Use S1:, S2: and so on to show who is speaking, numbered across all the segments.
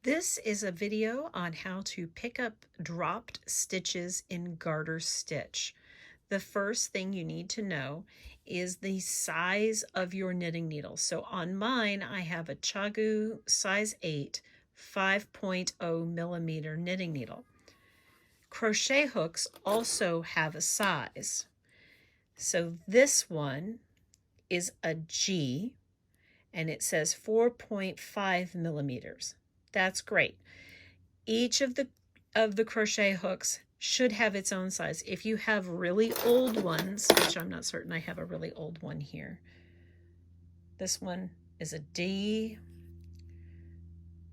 S1: This is a video on how to pick up dropped stitches in garter stitch. The first thing you need to know is the size of your knitting needle. So on mine, I have a Chagu size 8, 5.0 millimeter knitting needle. Crochet hooks also have a size. So this one is a G, and it says 4.5 millimeters. That's great. Each of the crochet hooks should have its own size. If you have really old ones, which I'm not certain, I have a really old one here. This one is a D.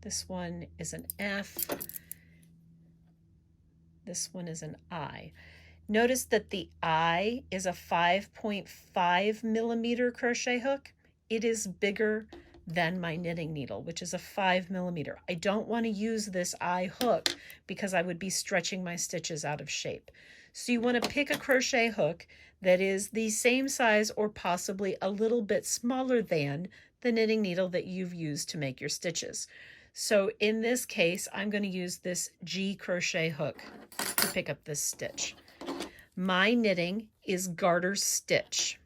S1: This one is an F. This one is an I. Notice that the I is a 5.5 millimeter crochet hook. It is bigger than my knitting needle, which is a 5 millimeter. I don't want to use this I hook because I would be stretching my stitches out of shape. So you want to pick a crochet hook that is the same size or possibly a little bit smaller than the knitting needle that you've used to make your stitches. So in this case, I'm going to use this G crochet hook to pick up this stitch. My knitting is garter stitch.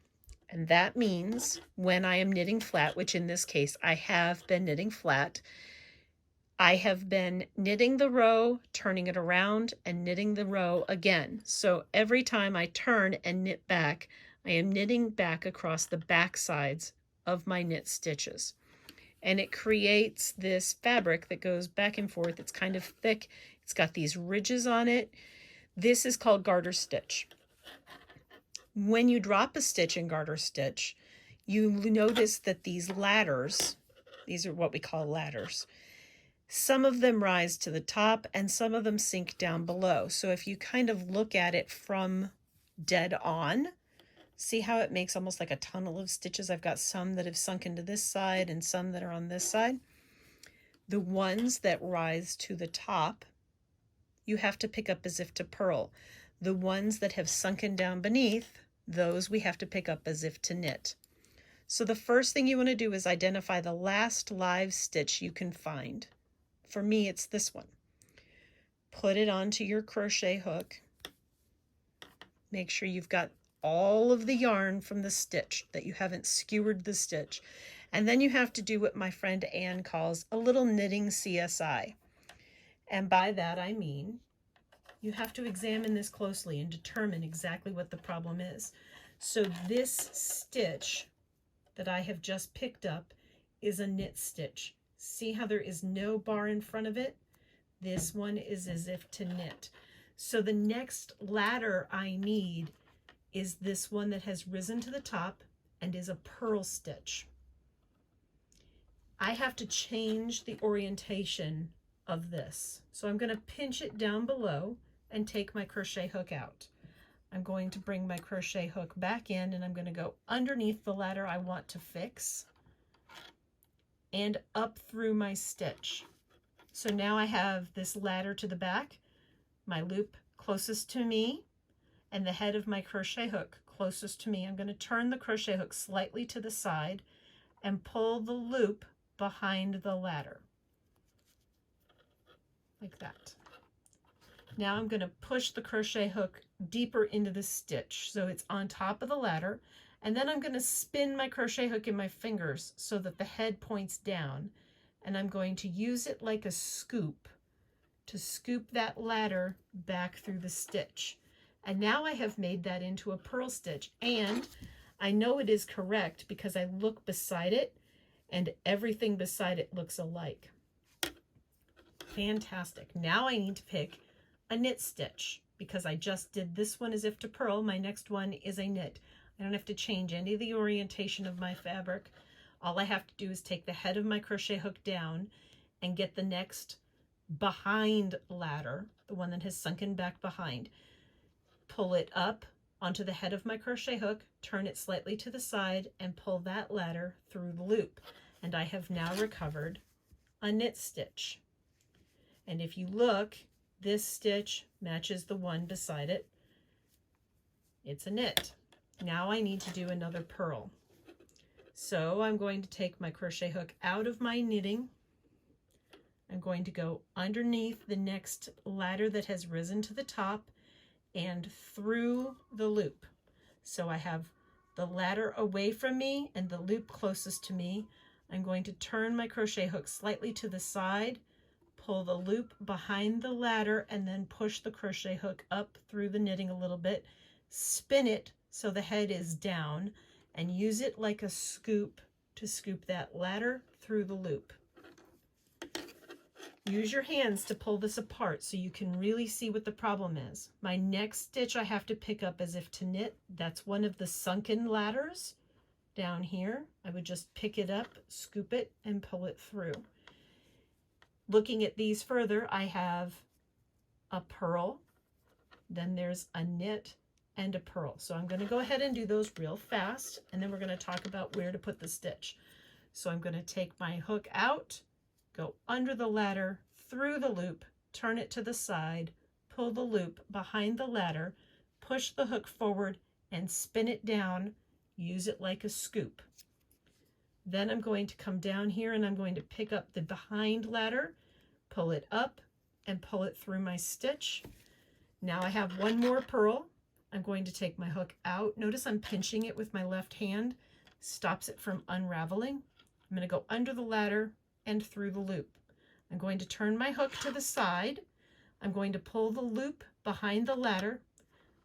S1: And that means when I am knitting flat, which in this case I have been knitting flat, I have been knitting the row, turning it around, and knitting the row again. So every time I turn and knit back, I am knitting back across the back sides of my knit stitches. And it creates this fabric that goes back and forth. It's kind of thick. It's got these ridges on it. This is called garter stitch. When you drop a stitch in garter stitch, you notice that these ladders, these are what we call ladders, some of them rise to the top and some of them sink down below. So if you kind of look at it from dead on, see how it makes almost like a tunnel of stitches? I've got some that have sunk into this side and some that are on this side. The ones that rise to the top, you have to pick up as if to purl. The ones that have sunken down beneath, those we have to pick up as if to knit. So the first thing you want to do is identify the last live stitch you can find. For me, it's this one. Put it onto your crochet hook. Make sure you've got all of the yarn from the stitch, that you haven't skewered the stitch. And then you have to do what my friend Anne calls a little knitting CSI. And by that I mean you have to examine this closely and determine exactly what the problem is. So this stitch that I have just picked up is a knit stitch. See how there is no bar in front of it? This one is as if to knit. So the next ladder I need is this one that has risen to the top and is a purl stitch. I have to change the orientation of this. So I'm going to pinch it down below and take my crochet hook out. I'm going to bring my crochet hook back in and I'm going to go underneath the ladder I want to fix and up through my stitch. So now I have this ladder to the back, my loop closest to me, and the head of my crochet hook closest to me. I'm going to turn the crochet hook slightly to the side and pull the loop behind the ladder, like that. Now I'm going to push the crochet hook deeper into the stitch so it's on top of the ladder, and then I'm going to spin my crochet hook in my fingers so that the head points down, and I'm going to use it like a scoop to scoop that ladder back through the stitch. And now I have made that into a purl stitch, and I know it is correct because I look beside it and everything beside it looks alike. Fantastic. Now I need to pick a knit stitch because I just did this one as if to purl. My next one is a knit. I don't have to change any of the orientation of my fabric. All I have to do is take the head of my crochet hook down and get the next behind ladder, the one that has sunken back behind, pull it up onto the head of my crochet hook, turn it slightly to the side, and pull that ladder through the loop. And I have now recovered a knit stitch. And if you look, this stitch matches the one beside it. It's a knit. Now I need to do another purl. So I'm going to take my crochet hook out of my knitting I'm going to go underneath the next ladder that has risen to the top and through the loop. So I have the ladder away from me and the loop closest to me. I'm going to turn my crochet hook slightly to the side, pull the loop behind the ladder, and then push the crochet hook up through the knitting a little bit, spin it so the head is down, and use it like a scoop to scoop that ladder through the loop. Use your hands to pull this apart so you can really see what the problem is. My next stitch I have to pick up as if to knit. That's one of the sunken ladders down here. I would just pick it up, scoop it, and pull it through. Looking at these further, I have a purl, then there's a knit and a purl. So I'm going to go ahead and do those real fast, and then we're going to talk about where to put the stitch. So I'm going to take my hook out, go under the ladder, through the loop, turn it to the side, pull the loop behind the ladder, push the hook forward, and spin it down. Use it like a scoop. Then I'm going to come down here and I'm going to pick up the behind ladder, pull it up, and pull it through my stitch. Now I have one more purl. I'm going to take my hook out. Notice I'm pinching it with my left hand, stops it from unraveling. I'm going to go under the ladder and through the loop. I'm going to turn my hook to the side. I'm going to pull the loop behind the ladder,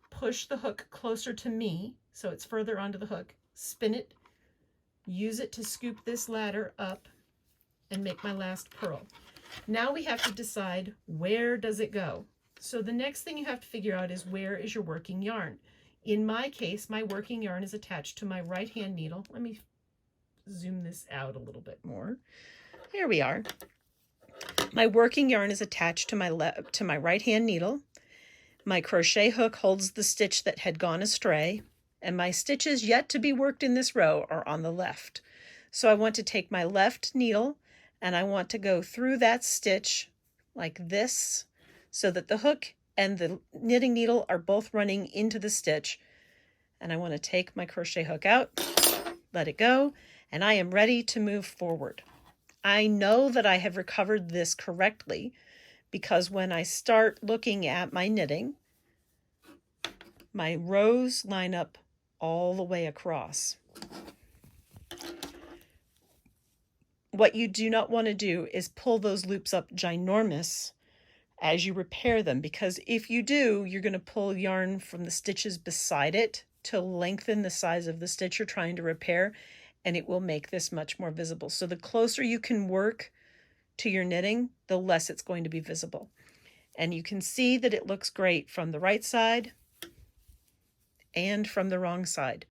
S1: push the hook closer to me so it's further onto the hook, spin it, use it to scoop this ladder up, and make my last purl. Now we have to decide, where does it go? So the next thing you have to figure out is, where is your working yarn? In my case, my working yarn is attached to my right hand needle. Let me zoom this out a little bit more. Here we are. My working yarn is attached to my right hand needle. My crochet hook holds the stitch that had gone astray, and my stitches yet to be worked in this row are on the left. So I want to take my left needle and I want to go through that stitch like this so that the hook and the knitting needle are both running into the stitch. And I want to take my crochet hook out, let it go, and I am ready to move forward. I know that I have recovered this correctly because when I start looking at my knitting, my rows line up all the way across. What you do not want to do is pull those loops up ginormous as you repair them, because if you do, you're going to pull yarn from the stitches beside it to lengthen the size of the stitch you're trying to repair, and it will make this much more visible. So the closer you can work to your knitting, the less it's going to be visible. And you can see that it looks great from the right side and from the wrong side.